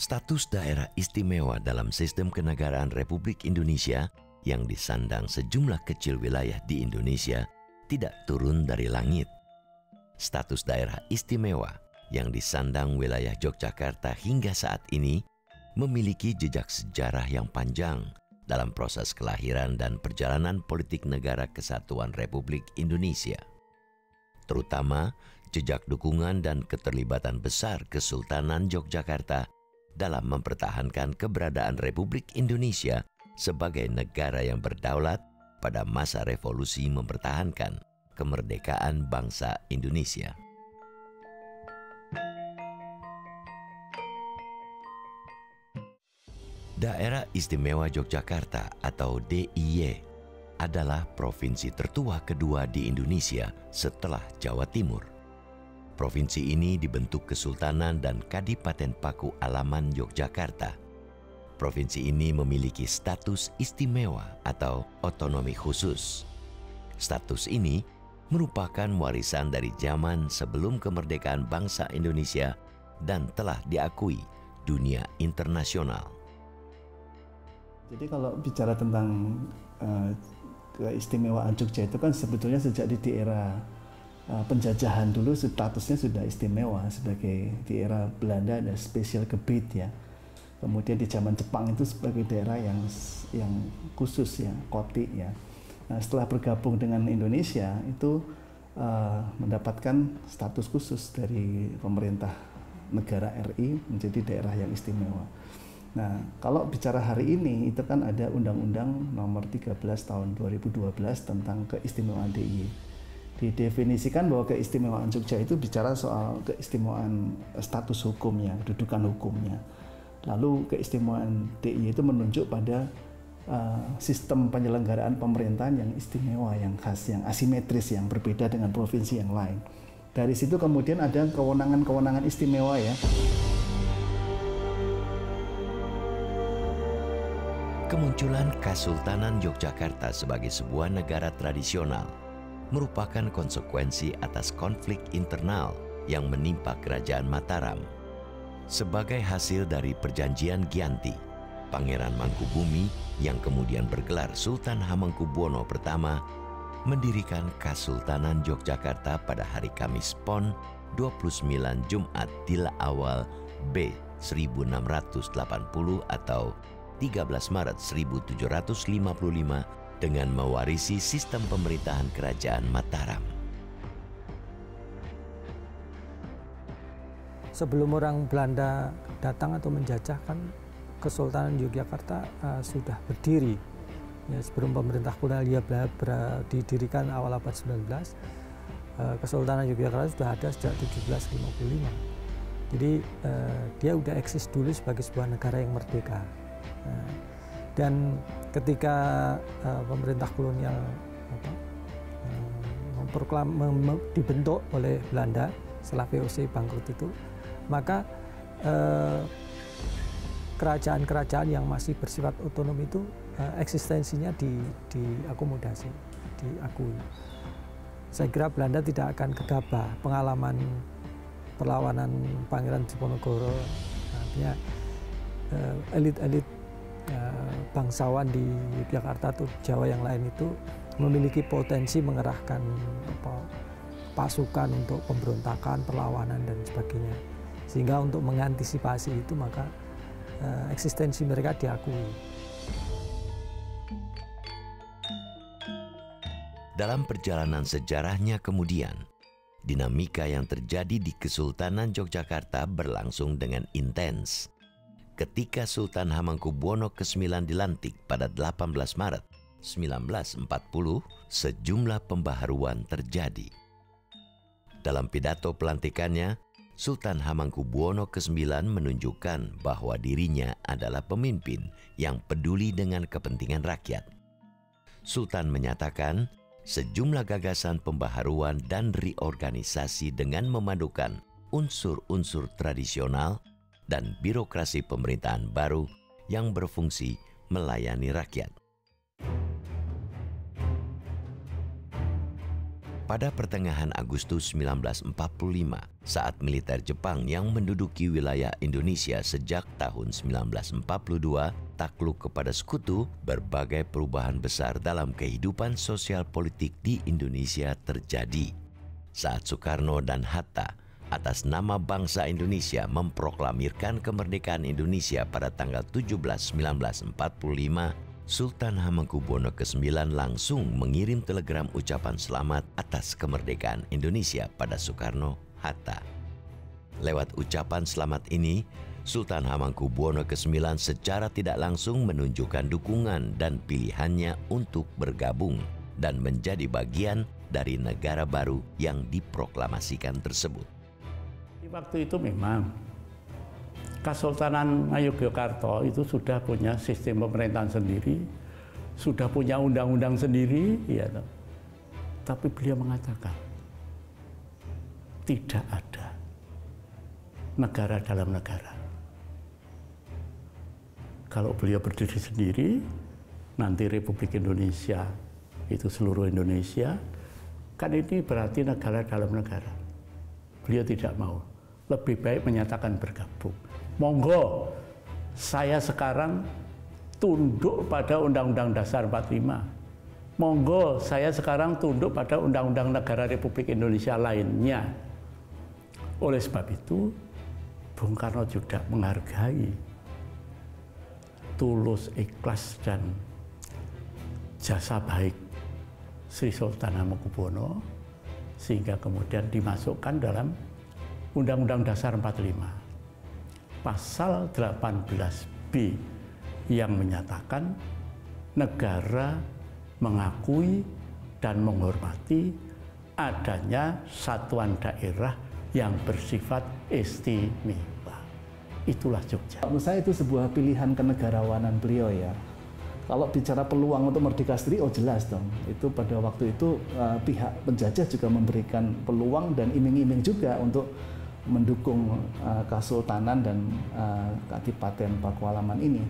Status daerah istimewa dalam sistem kenegaraan Republik Indonesia yang disandang sejumlah kecil wilayah di Indonesia tidak turun dari langit. Status daerah istimewa yang disandang wilayah Yogyakarta hingga saat ini memiliki jejak sejarah yang panjang dalam proses kelahiran dan perjalanan politik negara kesatuan Republik Indonesia. Terutama jejak dukungan dan keterlibatan besar Kesultanan Yogyakarta dalam mempertahankan keberadaan Republik Indonesia sebagai negara yang berdaulat pada masa revolusi mempertahankan kemerdekaan bangsa Indonesia. Daerah Istimewa Yogyakarta atau DIY adalah provinsi tertua kedua di Indonesia setelah Jawa Timur. Provinsi ini dibentuk Kesultanan dan Kadipaten Paku Alaman Yogyakarta. Provinsi ini memiliki status istimewa atau otonomi khusus. Status ini merupakan warisan dari zaman sebelum kemerdekaan bangsa Indonesia dan telah diakui dunia internasional. Jadi kalau bicara tentang keistimewaan Jogja itu kan sebetulnya sejak di era penjajahan dulu statusnya sudah istimewa sebagai di era Belanda ada special gebied ya. Kemudian di zaman Jepang itu sebagai daerah yang khusus ya, koti ya. Nah, setelah bergabung dengan Indonesia itu mendapatkan status khusus dari pemerintah negara RI menjadi daerah yang istimewa. Nah, kalau bicara hari ini itu kan ada Undang-Undang Nomor 13 Tahun 2012 tentang keistimewaan DIY. Didefinisikan bahwa keistimewaan Jogja itu bicara soal keistimewaan status hukumnya, kedudukan hukumnya. Lalu keistimewaan DIY itu menunjuk pada sistem penyelenggaraan pemerintahan yang istimewa, yang khas, yang asimetris, yang berbeda dengan provinsi yang lain. Dari situ kemudian ada kewenangan-kewenangan istimewa ya. Kemunculan Kesultanan Yogyakarta sebagai sebuah negara tradisional merupakan konsekuensi atas konflik internal yang menimpa Kerajaan Mataram. Sebagai hasil dari Perjanjian Giyanti, Pangeran Mangkubumi yang kemudian bergelar Sultan Hamengkubuwono pertama mendirikan Kesultanan Yogyakarta pada hari Kamis Pon 29 Jumat Dila Awal B 1680 atau 13 Maret 1755 dengan mewarisi sistem pemerintahan Kerajaan Mataram. Sebelum orang Belanda datang atau menjajahkan, Kesultanan Yogyakarta sudah berdiri. Ya, sebelum pemerintah kolonial didirikan awal abad 19, Kesultanan Yogyakarta sudah ada sejak 1755. Jadi dia sudah eksis dulu sebagai sebuah negara yang merdeka. Dan ketika pemerintah kolonial dibentuk oleh Belanda setelah VOC bangkrut itu, maka kerajaan-kerajaan yang masih bersifat otonom itu eksistensinya diakomodasi, diakui. Saya kira Belanda tidak akan gegabah pengalaman perlawanan Pangeran Diponegoro, artinya elit-elit bangsawan di Yogyakarta atau Jawa yang lain itu memiliki potensi mengerahkan pasukan untuk pemberontakan, perlawanan dan sebagainya. Sehingga untuk mengantisipasi itu maka eksistensi mereka diakui. Dalam perjalanan sejarahnya kemudian, dinamika yang terjadi di Kesultanan Yogyakarta berlangsung dengan intens. Ketika Sultan Hamengkubuwono ke-9 dilantik pada 18 Maret 1940, sejumlah pembaharuan terjadi. Dalam pidato pelantikannya, Sultan Hamengkubuwono ke-9 menunjukkan bahwa dirinya adalah pemimpin yang peduli dengan kepentingan rakyat. Sultan menyatakan sejumlah gagasan pembaharuan dan reorganisasi dengan memadukan unsur-unsur tradisional dan birokrasi pemerintahan baru yang berfungsi melayani rakyat. Pada pertengahan Agustus 1945, saat militer Jepang yang menduduki wilayah Indonesia sejak tahun 1942 takluk kepada sekutu, berbagai perubahan besar dalam kehidupan sosial politik di Indonesia terjadi. Saat Soekarno dan Hatta atas nama bangsa Indonesia memproklamirkan kemerdekaan Indonesia pada tanggal 17 1945, Sultan Hamengkubuwono ke-9 langsung mengirim telegram ucapan selamat atas kemerdekaan Indonesia pada Soekarno-Hatta. Lewat ucapan selamat ini, Sultan Hamengkubuwono ke-9 secara tidak langsung menunjukkan dukungan dan pilihannya untuk bergabung dan menjadi bagian dari negara baru yang diproklamasikan tersebut. Di waktu itu memang Kesultanan Ngayogyakarta itu sudah punya sistem pemerintahan sendiri, sudah punya undang-undang sendiri, ya. Tapi beliau mengatakan tidak ada negara dalam negara. Kalau beliau berdiri sendiri, nanti Republik Indonesia itu seluruh Indonesia, kan ini berarti negara dalam negara. Beliau tidak mau, lebih baik menyatakan bergabung. Monggo, saya sekarang tunduk pada Undang-Undang Dasar 45. Monggo, saya sekarang tunduk pada Undang-Undang Negara Republik Indonesia lainnya. Oleh sebab itu, Bung Karno juga menghargai tulus, ikhlas, dan jasa baik Sri Sultan Hamengkubuwono, sehingga kemudian dimasukkan dalam Undang-Undang Dasar 45. Pasal 18B yang menyatakan negara mengakui dan menghormati adanya satuan daerah yang bersifat istimewa. Itulah Jogja. Menurut saya itu sebuah pilihan kenegarawanan beliau ya. Kalau bicara peluang untuk merdeka sendiri, oh jelas dong. Itu pada waktu itu pihak penjajah juga memberikan peluang dan iming-iming juga untuk mendukung Kesultanan dan Kadipaten Pakualaman ini.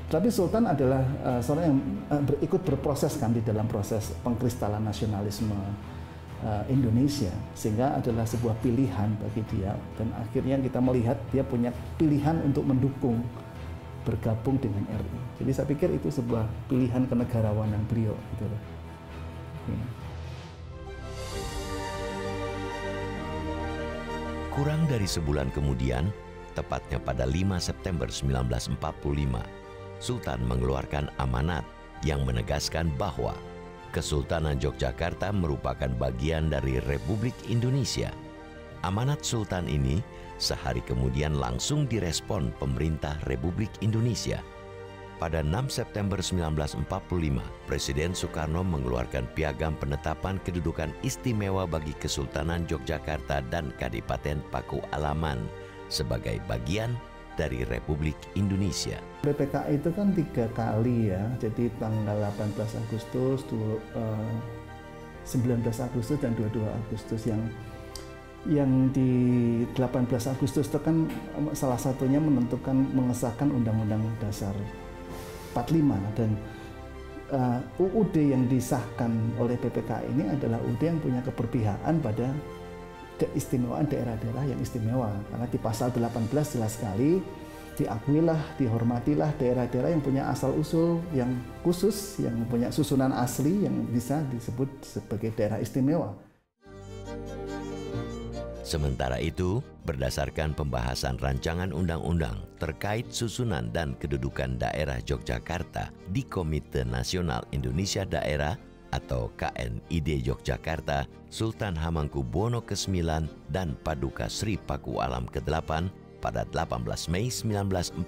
Tapi Sultan adalah seorang yang ikut berproses kan di dalam proses pengkristalan nasionalisme Indonesia, sehingga adalah sebuah pilihan bagi dia, dan akhirnya kita melihat dia punya pilihan untuk mendukung bergabung dengan RI. Jadi saya pikir itu sebuah pilihan kenegarawanan beliau gitu loh. Kurang dari sebulan kemudian, tepatnya pada 5 September 1945, Sultan mengeluarkan amanat yang menegaskan bahwa Kesultanan Yogyakarta merupakan bagian dari Republik Indonesia. Amanat Sultan ini sehari kemudian langsung direspon pemerintah Republik Indonesia. Pada 6 September 1945, Presiden Soekarno mengeluarkan piagam penetapan kedudukan istimewa bagi Kesultanan Yogyakarta dan Kadipaten Pakualaman sebagai bagian dari Republik Indonesia. PPKI itu kan 3 kali ya, jadi tanggal 18 Agustus, 19 Agustus dan 22 Agustus. Yang di 18 Agustus itu kan salah satunya mengesahkan Undang-Undang Dasar 45, dan UUD yang disahkan oleh PPKI ini adalah UUD yang punya keberpihakan pada keistimewaan daerah-daerah yang istimewa, karena di pasal 18 jelas sekali diakuilah, dihormatilah daerah-daerah yang punya asal-usul yang khusus, yang punya susunan asli yang bisa disebut sebagai daerah istimewa. Sementara itu, berdasarkan pembahasan rancangan undang-undang terkait susunan dan kedudukan daerah Yogyakarta di Komite Nasional Indonesia Daerah atau KNID Yogyakarta, Sultan Hamengkubuwono ke-9 dan Paduka Sri Pakualam ke-8 pada 18 Mei 1946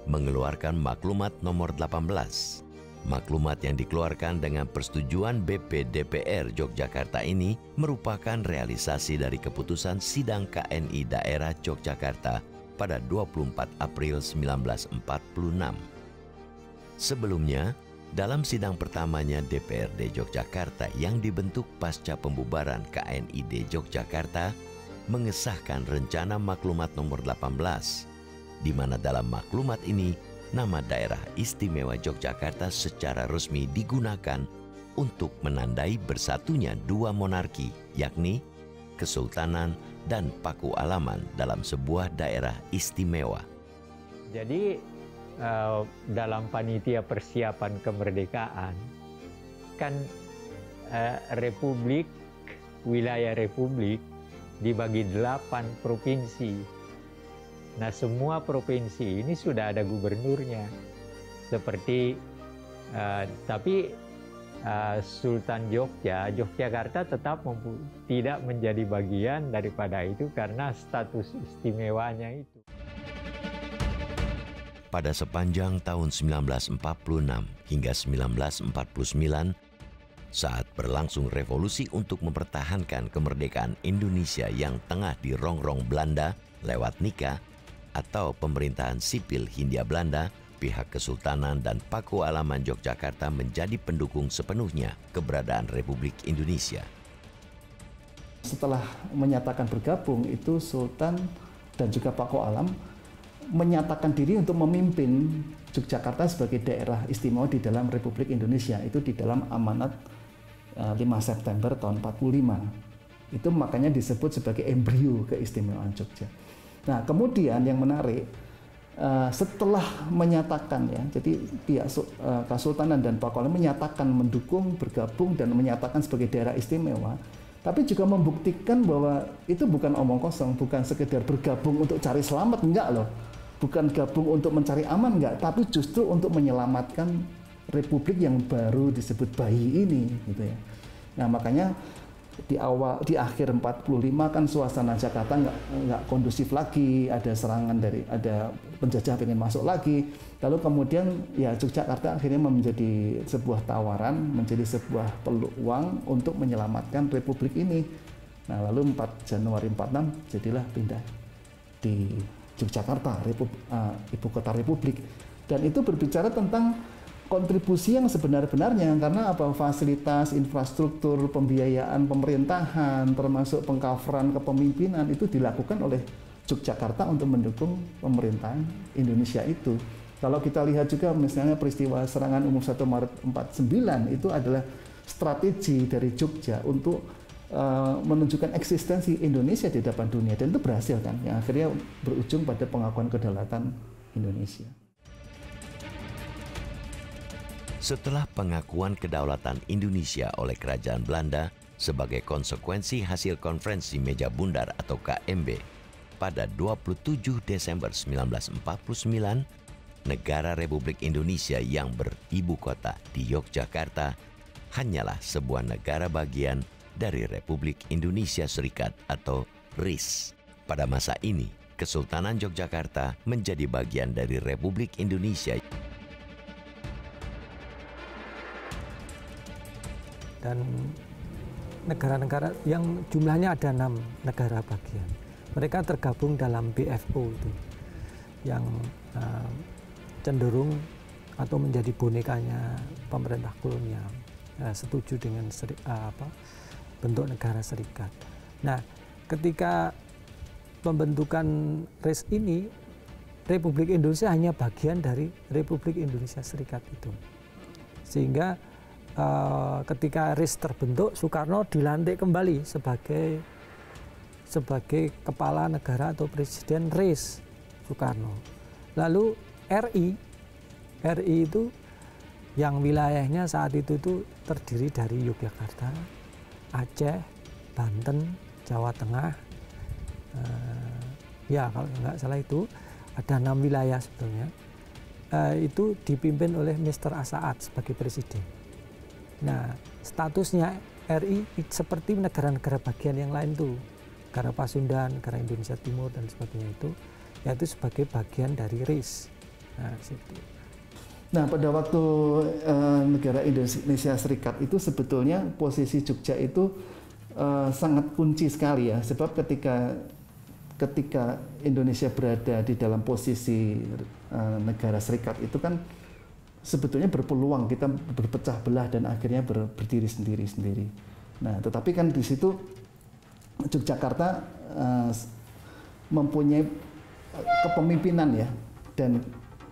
mengeluarkan maklumat nomor 18. Maklumat yang dikeluarkan dengan persetujuan BPDPR Yogyakarta ini merupakan realisasi dari keputusan Sidang KNI Daerah Yogyakarta pada 24 April 1946. Sebelumnya, dalam sidang pertamanya DPRD Yogyakarta yang dibentuk pasca pembubaran KNID Yogyakarta mengesahkan rencana maklumat nomor 18, di mana dalam maklumat ini nama daerah istimewa Yogyakarta secara resmi digunakan untuk menandai bersatunya dua monarki, yakni Kesultanan dan Pakualaman dalam sebuah daerah istimewa. Jadi dalam panitia persiapan kemerdekaan kan wilayah republik dibagi 8 provinsi. Nah, semua provinsi ini sudah ada gubernurnya. Seperti tapi Sultan Yogyakarta tetap tidak menjadi bagian daripada itu karena status istimewanya itu. Pada sepanjang tahun 1946 hingga 1949, saat berlangsung revolusi untuk mempertahankan kemerdekaan Indonesia yang tengah dirongrong Belanda lewat nikah atau pemerintahan sipil Hindia Belanda, pihak Kesultanan dan Pakualaman Yogyakarta menjadi pendukung sepenuhnya keberadaan Republik Indonesia. Setelah menyatakan bergabung, itu Sultan dan juga Pakualam menyatakan diri untuk memimpin Yogyakarta sebagai daerah istimewa di dalam Republik Indonesia. Itu di dalam amanat 5 September tahun 45. Itu makanya disebut sebagai embrio keistimewaan Jogja. Nah, kemudian yang menarik, setelah menyatakan ya, jadi pihak Kesultanan dan Pakualaman menyatakan mendukung, bergabung dan menyatakan sebagai daerah istimewa, tapi juga membuktikan bahwa itu bukan omong kosong, bukan sekedar bergabung untuk cari selamat, enggak loh, bukan gabung untuk mencari aman, enggak, tapi justru untuk menyelamatkan republik yang baru disebut bayi ini, gitu ya. Nah, makanya di akhir 45 kan suasana Jakarta nggak kondusif lagi, ada serangan ada penjajah pengen masuk lagi, lalu kemudian ya Yogyakarta akhirnya menjadi sebuah tawaran, menjadi sebuah peluang untuk menyelamatkan republik ini. Nah, lalu 4 Januari 46 jadilah pindah di Yogyakarta, ibu kota republik, dan itu berbicara tentang kontribusi yang sebenar-benarnya, karena apa, fasilitas, infrastruktur, pembiayaan pemerintahan, termasuk pengcoveran kepemimpinan itu dilakukan oleh Yogyakarta untuk mendukung pemerintahan Indonesia itu. Kalau kita lihat juga misalnya peristiwa serangan umum 1 Maret 49 itu adalah strategi dari Jogja untuk menunjukkan eksistensi Indonesia di depan dunia, dan itu berhasil kan, yang akhirnya berujung pada pengakuan kedaulatan Indonesia. Setelah pengakuan kedaulatan Indonesia oleh Kerajaan Belanda sebagai konsekuensi hasil Konferensi Meja Bundar atau KMB pada 27 Desember 1949, negara Republik Indonesia yang beribu kota di Yogyakarta hanyalah sebuah negara bagian dari Republik Indonesia Serikat atau RIS. Pada masa ini, Kesultanan Yogyakarta menjadi bagian dari Republik Indonesia. Dan negara-negara yang jumlahnya ada 6 negara bagian. Mereka tergabung dalam BFO itu, yang cenderung atau menjadi bonekanya pemerintah kolonial, setuju dengan bentuk negara serikat. Nah, ketika pembentukan RIS ini, Republik Indonesia hanya bagian dari Republik Indonesia Serikat itu, sehingga ketika RIS terbentuk, Soekarno dilantik kembali sebagai kepala negara atau presiden RIS, Soekarno. Lalu RI itu yang wilayahnya saat itu terdiri dari Yogyakarta, Aceh, Banten, Jawa Tengah, ya kalau nggak salah itu ada 6 wilayah sebetulnya, itu dipimpin oleh Mr. Asaad sebagai presiden. Nah, statusnya RI seperti negara-negara bagian yang lain tuh, negara Pasundan, negara Indonesia Timur dan sebagainya itu, yaitu sebagai bagian dari RIS. Nah, situ. Nah, pada waktu negara Indonesia Serikat itu sebetulnya posisi Jogja itu sangat kunci sekali ya, sebab ketika Indonesia berada di dalam posisi negara serikat itu kan sebetulnya berpeluang kita berpecah belah dan akhirnya berdiri sendiri-sendiri. Nah, tetapi kan di situ Yogyakarta mempunyai kepemimpinan ya, dan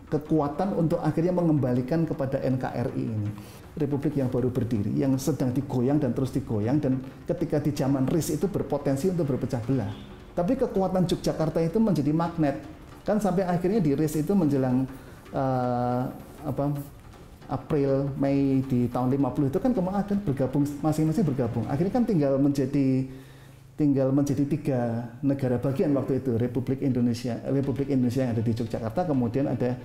kekuatan untuk akhirnya mengembalikan kepada NKRI ini. Republik yang baru berdiri, yang sedang digoyang dan terus digoyang, dan ketika di zaman RIS itu berpotensi untuk berpecah belah. Tapi kekuatan Yogyakarta itu menjadi magnet. Kan sampai akhirnya di RIS itu menjelang April, Mei di tahun 50 itu kan kemudian bergabung, masing-masing bergabung. Akhirnya kan tinggal menjadi 3 negara bagian waktu itu, Republik Indonesia yang ada di Yogyakarta, kemudian ada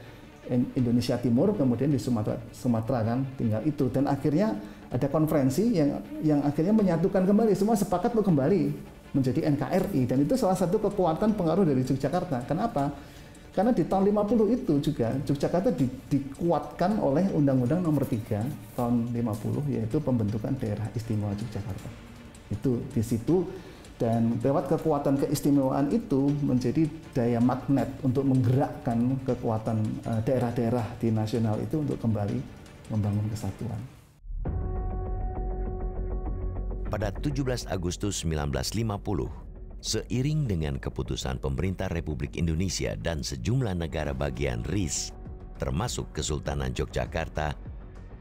Indonesia Timur, kemudian di Sumatera kan tinggal itu, dan akhirnya ada konferensi yang akhirnya menyatukan kembali, semua sepakat untuk kembali menjadi NKRI, dan itu salah satu kekuatan pengaruh dari Yogyakarta. Kenapa? Karena di tahun 50 itu juga Yogyakarta dikuatkan oleh Undang-Undang Nomor 3 tahun 50, yaitu pembentukan Daerah Istimewa Yogyakarta. Itu di situ. Dan lewat kekuatan keistimewaan itu menjadi daya magnet untuk menggerakkan kekuatan daerah-daerah di nasional itu untuk kembali membangun kesatuan. Pada 17 Agustus 1950, seiring dengan keputusan pemerintah Republik Indonesia dan sejumlah negara bagian RIS, termasuk Kesultanan Yogyakarta,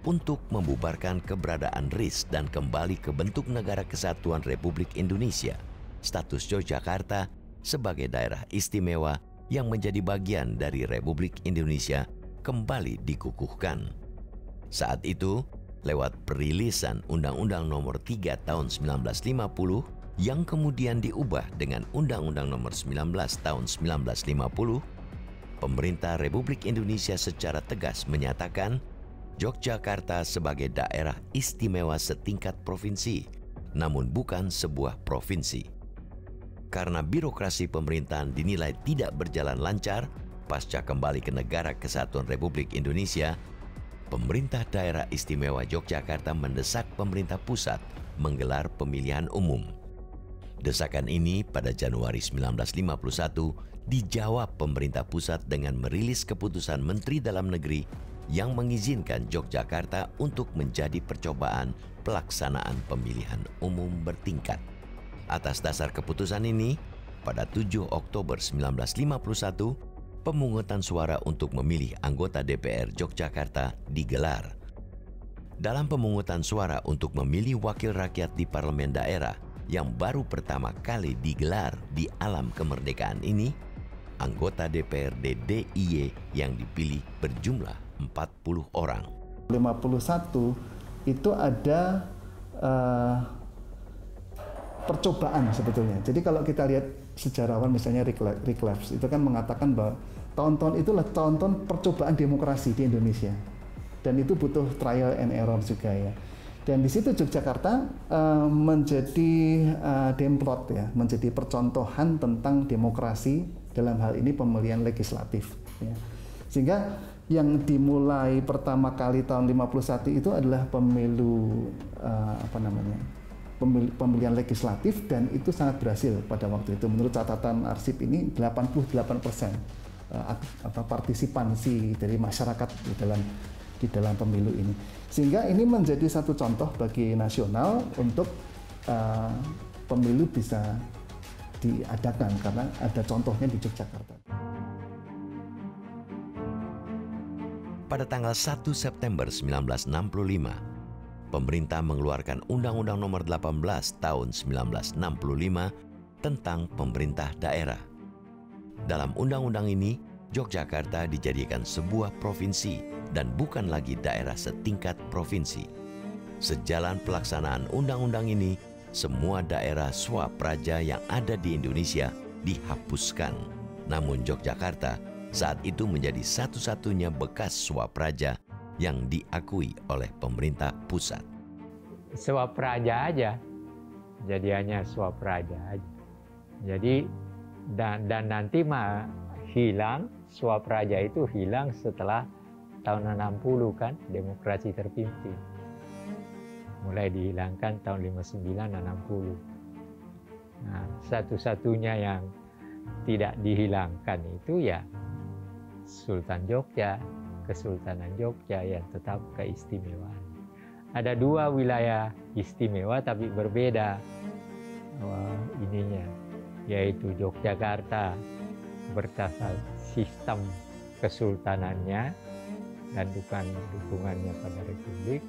untuk membubarkan keberadaan RIS dan kembali ke bentuk Negara Kesatuan Republik Indonesia, status Yogyakarta sebagai daerah istimewa yang menjadi bagian dari Republik Indonesia kembali dikukuhkan. Saat itu, lewat perilisan Undang-Undang Nomor 3 Tahun 1950 yang kemudian diubah dengan Undang-Undang Nomor 19 Tahun 1950, pemerintah Republik Indonesia secara tegas menyatakan Yogyakarta sebagai daerah istimewa setingkat provinsi, namun bukan sebuah provinsi. Karena birokrasi pemerintahan dinilai tidak berjalan lancar pasca kembali ke Negara Kesatuan Republik Indonesia, pemerintah daerah istimewa Yogyakarta mendesak pemerintah pusat menggelar pemilihan umum. Desakan ini pada Januari 1951 dijawab pemerintah pusat dengan merilis keputusan Menteri Dalam Negeri yang mengizinkan Yogyakarta untuk menjadi percobaan pelaksanaan pemilihan umum bertingkat. Atas dasar keputusan ini, pada 7 Oktober 1951, pemungutan suara untuk memilih anggota DPR Yogyakarta digelar. Dalam pemungutan suara untuk memilih wakil rakyat di parlemen daerah yang baru pertama kali digelar di alam kemerdekaan ini, anggota DPRD DIY yang dipilih berjumlah 40 orang. 51 itu ada percobaan sebetulnya. Jadi kalau kita lihat sejarawan misalnya Rick Leves itu kan mengatakan bahwa tahun-tahun itulah tahun-tahun percobaan demokrasi di Indonesia, dan itu butuh trial and error juga ya. Dan di situ Yogyakarta menjadi demplot ya, menjadi percontohan tentang demokrasi dalam hal ini pemilihan legislatif ya. Sehingga yang dimulai pertama kali tahun 51 itu adalah pemilu pemilihan legislatif, dan itu sangat berhasil pada waktu itu. Menurut catatan arsip ini 88% partisipansi dari masyarakat di dalam pemilu ini. Sehingga ini menjadi satu contoh bagi nasional untuk pemilu bisa diadakan karena ada contohnya di Yogyakarta. Pada tanggal 1 September 1965, pemerintah mengeluarkan Undang-Undang Nomor 18 Tahun 1965 tentang pemerintah daerah. Dalam undang-undang ini, Yogyakarta dijadikan sebuah provinsi dan bukan lagi daerah setingkat provinsi. Sejalan pelaksanaan undang-undang ini, semua daerah swapraja yang ada di Indonesia dihapuskan. Namun Yogyakarta saat itu menjadi satu-satunya bekas swapraja yang diakui oleh pemerintah pusat. Swapraja aja, jadi hanya swapraja aja. Jadi dan nanti mah hilang, swapraja itu hilang setelah tahun 60 kan, demokrasi terpimpin. Mulai dihilangkan tahun 59-60. Nah, satu-satunya yang tidak dihilangkan itu ya Sultan Jogja, Kesultanan Jogja yang tetap keistimewaan. Ada 2 wilayah istimewa tapi berbeda yaitu Yogyakarta berdasar sistem kesultanannya dan dukungannya pada Republik,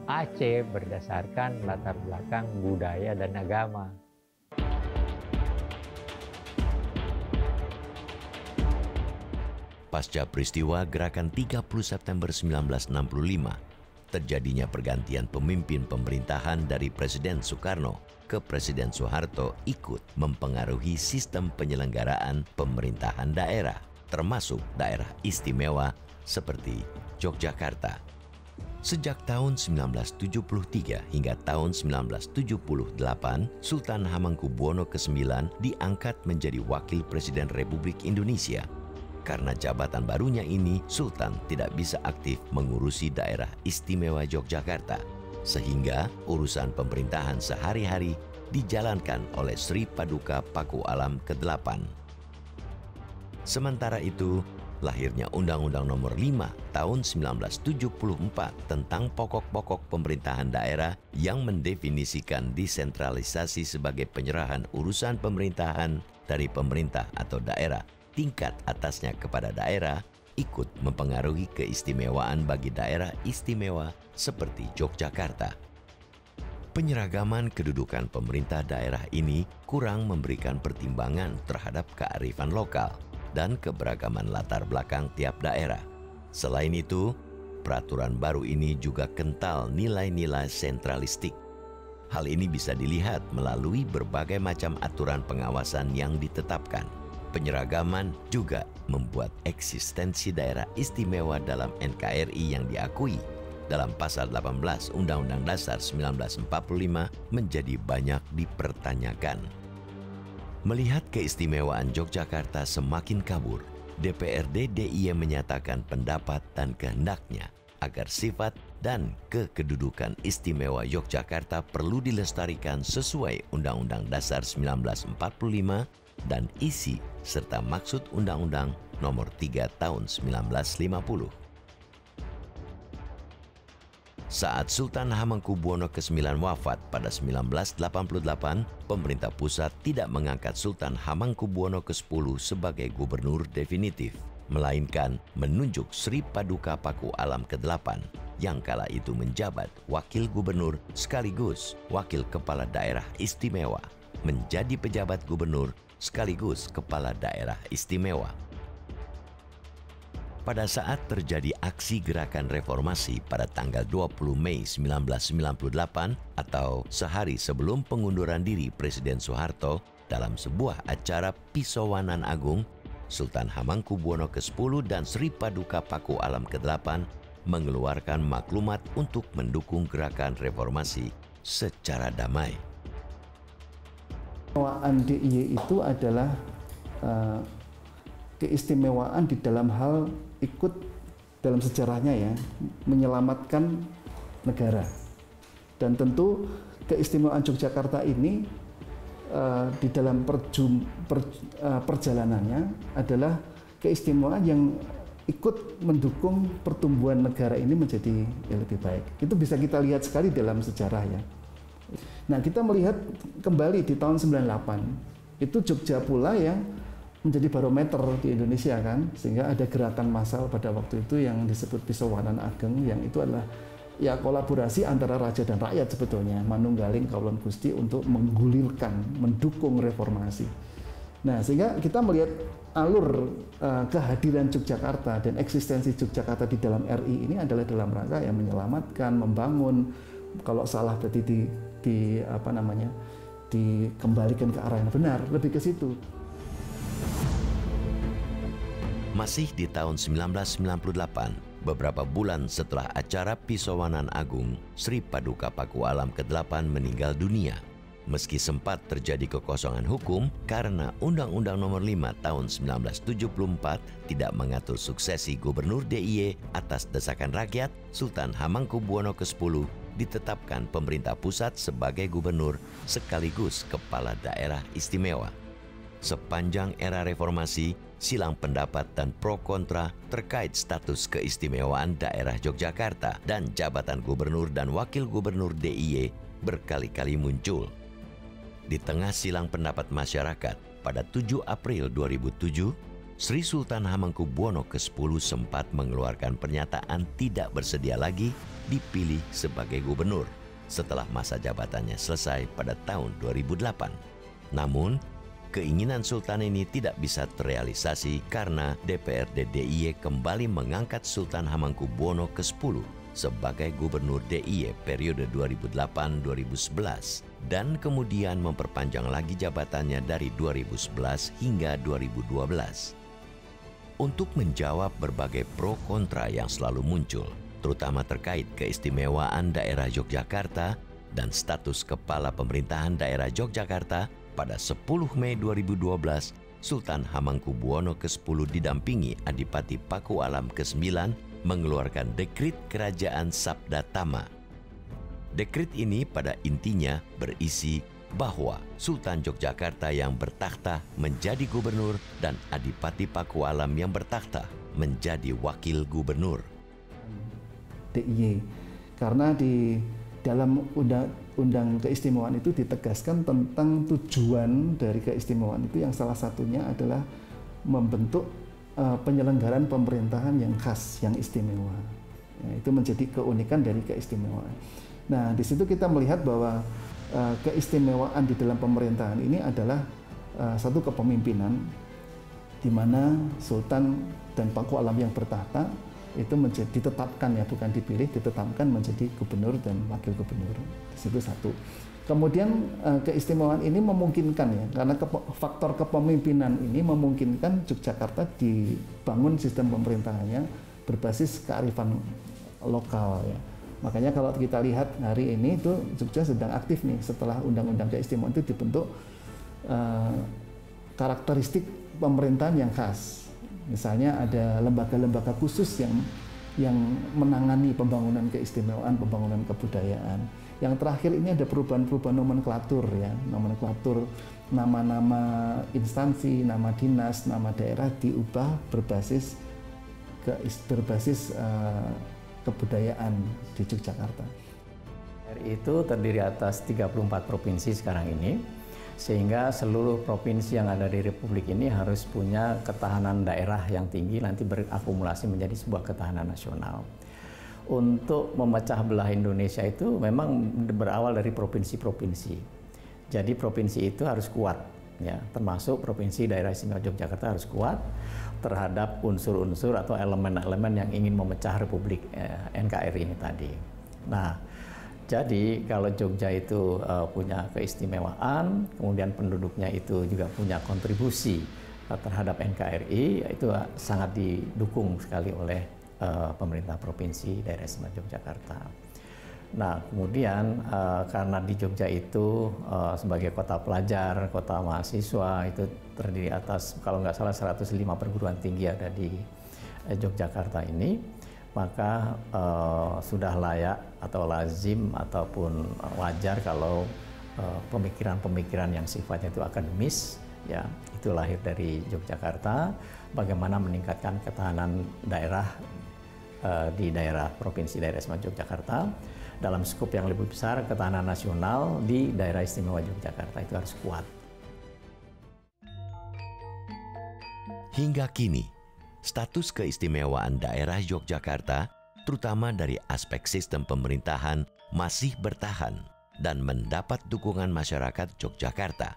Aceh berdasarkan latar belakang budaya dan agama. Pasca peristiwa Gerakan 30 September 1965, terjadinya pergantian pemimpin pemerintahan dari Presiden Soekarno ke Presiden Soeharto ikut mempengaruhi sistem penyelenggaraan pemerintahan daerah, termasuk daerah istimewa seperti Yogyakarta. Sejak tahun 1973 hingga tahun 1978, Sultan Hamengkubuwono ke-9 diangkat menjadi Wakil Presiden Republik Indonesia. Karena jabatan barunya ini, Sultan tidak bisa aktif mengurusi daerah istimewa Yogyakarta, sehingga urusan pemerintahan sehari-hari dijalankan oleh Sri Paduka Paku Alam ke-8. Sementara itu, lahirnya Undang-Undang Nomor 5 Tahun 1974 tentang pokok-pokok pemerintahan daerah yang mendefinisikan desentralisasi sebagai penyerahan urusan pemerintahan dari pemerintah atau daerah tingkat atasnya kepada daerah, ikut mempengaruhi keistimewaan bagi daerah istimewa seperti Yogyakarta. Penyeragaman kedudukan pemerintah daerah ini kurang memberikan pertimbangan terhadap kearifan lokal dan keberagaman latar belakang tiap daerah. Selain itu, peraturan baru ini juga kental nilai-nilai sentralistik. Hal ini bisa dilihat melalui berbagai macam aturan pengawasan yang ditetapkan. Penyeragaman juga membuat eksistensi daerah istimewa dalam NKRI yang diakui dalam pasal 18 Undang-Undang Dasar 1945 menjadi banyak dipertanyakan. Melihat keistimewaan Yogyakarta semakin kabur, DPRD DIY menyatakan pendapat dan kehendaknya agar sifat dan kekedudukan istimewa Yogyakarta perlu dilestarikan sesuai Undang-Undang Dasar 1945 dan isi serta maksud Undang-Undang Nomor 3 Tahun 1950. Saat Sultan Hamengkubuwono ke-9 wafat pada 1988, pemerintah pusat tidak mengangkat Sultan Hamengkubuwono ke-10 sebagai gubernur definitif, melainkan menunjuk Sri Paduka Paku Alam ke-8 yang kala itu menjabat wakil gubernur sekaligus wakil kepala daerah istimewa, menjadi pejabat gubernur sekaligus kepala daerah istimewa. Pada saat terjadi aksi gerakan reformasi pada tanggal 20 Mei 1998 atau sehari sebelum pengunduran diri Presiden Soeharto, dalam sebuah acara Pisowanan Agung, Sultan Hamengkubuwono ke-10 dan Sri Paduka Paku Alam ke-8 mengeluarkan maklumat untuk mendukung gerakan reformasi secara damai. Keistimewaan DIY itu adalah keistimewaan di dalam hal ikut dalam sejarahnya ya, menyelamatkan negara. Dan tentu keistimewaan Yogyakarta ini di dalam perjalanannya adalah keistimewaan yang ikut mendukung pertumbuhan negara ini menjadi lebih baik. Itu bisa kita lihat sekali dalam sejarah ya. Nah, kita melihat kembali di tahun 98, itu Jogja pula yang menjadi barometer di Indonesia kan, sehingga ada gerakan massal pada waktu itu yang disebut Pisowanan Ageng, yang itu adalah ya kolaborasi antara raja dan rakyat sebetulnya, manunggaling kawulon Gusti untuk menggulirkan, mendukung reformasi. Nah, sehingga kita melihat alur kehadiran Yogyakarta dan eksistensi Yogyakarta di dalam RI ini adalah dalam rangka yang menyelamatkan, membangun, kalau salah berarti dikembalikan ke arah yang benar, lebih ke situ. Masih di tahun 1998, beberapa bulan setelah acara Pisowanan Agung, Sri Paduka Paku Alam ke-8 meninggal dunia. Meski sempat terjadi kekosongan hukum karena Undang-Undang Nomor 5 Tahun 1974 tidak mengatur suksesi Gubernur DIY atas desakan rakyat, Sultan Hamengkubuwono ke-10 ditetapkan pemerintah pusat sebagai gubernur sekaligus kepala daerah istimewa. Sepanjang era reformasi, silang pendapat dan pro kontra terkait status keistimewaan daerah Yogyakarta dan jabatan gubernur dan wakil gubernur DIY berkali-kali muncul. Di tengah silang pendapat masyarakat, pada 7 April 2007, Sri Sultan Hamengkubuwono ke-10 sempat mengeluarkan pernyataan tidak bersedia lagi dipilih sebagai gubernur setelah masa jabatannya selesai pada tahun 2008. Namun, keinginan Sultan ini tidak bisa terrealisasi karena DPRD DIY kembali mengangkat Sultan Hamengkubuwono ke-10 sebagai gubernur DIY periode 2008-2011 dan kemudian memperpanjang lagi jabatannya dari 2011 hingga 2012. Untuk menjawab berbagai pro kontra yang selalu muncul, terutama terkait keistimewaan daerah Yogyakarta dan status kepala pemerintahan daerah Yogyakarta, pada 10 Mei 2012, Sultan Hamengkubuwono ke-10 didampingi Adipati Pakualam ke-9 mengeluarkan dekrit kerajaan Sabda Tama. Dekrit ini pada intinya berisi bahwa Sultan Yogyakarta yang bertakhta menjadi gubernur dan Adipati Pakualam yang bertakhta menjadi wakil gubernur. DIY, karena di dalam undang keistimewaan itu ditegaskan tentang tujuan dari keistimewaan itu, yang salah satunya adalah membentuk penyelenggaraan pemerintahan yang khas, yang istimewa. Ya, itu menjadi keunikan dari keistimewaan. Nah, di situ kita melihat bahwa keistimewaan di dalam pemerintahan ini adalah satu kepemimpinan di mana Sultan dan Pakualam yang bertahta itu ditetapkan, ya, bukan dipilih, ditetapkan menjadi gubernur dan wakil gubernur. Di situ satu. Kemudian keistimewaan ini memungkinkan, ya, karena faktor kepemimpinan ini memungkinkan Yogyakarta dibangun sistem pemerintahannya berbasis kearifan lokal, ya. Makanya kalau kita lihat hari ini itu Jogja sedang aktif nih setelah undang-undang keistimewaan itu dibentuk karakteristik pemerintahan yang khas. Misalnya ada lembaga-lembaga khusus yang menangani pembangunan keistimewaan, pembangunan kebudayaan. Yang terakhir ini ada perubahan-perubahan nomenklatur, ya, nomenklatur nama-nama instansi, nama dinas, nama daerah diubah berbasis kebudayaan di Yogyakarta. RI itu terdiri atas 34 provinsi sekarang ini, sehingga seluruh provinsi yang ada di Republik ini harus punya ketahanan daerah yang tinggi, nanti berakumulasi menjadi sebuah ketahanan nasional. Untuk memecah belah Indonesia itu memang berawal dari provinsi-provinsi. Jadi provinsi itu harus kuat, ya, termasuk provinsi daerah istimewa Yogyakarta harus kuat terhadap unsur-unsur atau elemen-elemen yang ingin memecah Republik NKRI ini tadi. Nah, jadi kalau Jogja itu punya keistimewaan, kemudian penduduknya itu juga punya kontribusi terhadap NKRI, itu sangat didukung sekali oleh pemerintah provinsi daerah istimewa Yogyakarta. Nah, kemudian karena di Jogja itu sebagai kota pelajar, kota mahasiswa, itu terdiri atas kalau nggak salah 105 perguruan tinggi ada di Yogyakarta ini, maka sudah layak atau lazim ataupun wajar kalau pemikiran-pemikiran yang sifatnya itu akademis, ya, itu lahir dari Yogyakarta, bagaimana meningkatkan ketahanan daerah di daerah provinsi daerah istimewa Yogyakarta. Dalam skup yang lebih besar, ketahanan nasional di daerah istimewa Yogyakarta itu harus kuat. Hingga kini, status keistimewaan daerah Yogyakarta, terutama dari aspek sistem pemerintahan, masih bertahan dan mendapat dukungan masyarakat Yogyakarta.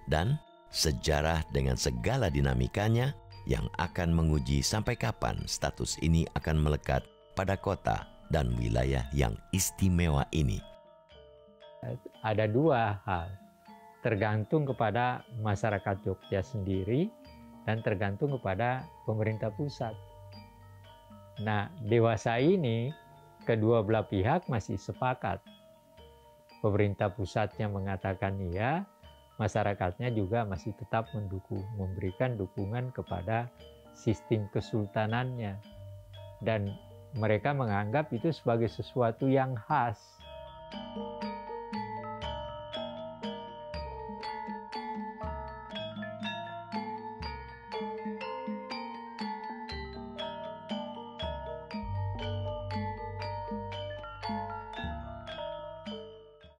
Dan sejarah dengan segala dinamikanya yang akan menguji sampai kapan status ini akan melekat pada kota dan wilayah yang istimewa ini. Ada dua hal, tergantung kepada masyarakat Jogja sendiri dan tergantung kepada pemerintah pusat. Nah, dewasa ini kedua belah pihak masih sepakat. Pemerintah pusatnya mengatakan iya, masyarakatnya juga masih tetap mendukung, memberikan dukungan kepada sistem kesultanannya. Dan mereka menganggap itu sebagai sesuatu yang khas.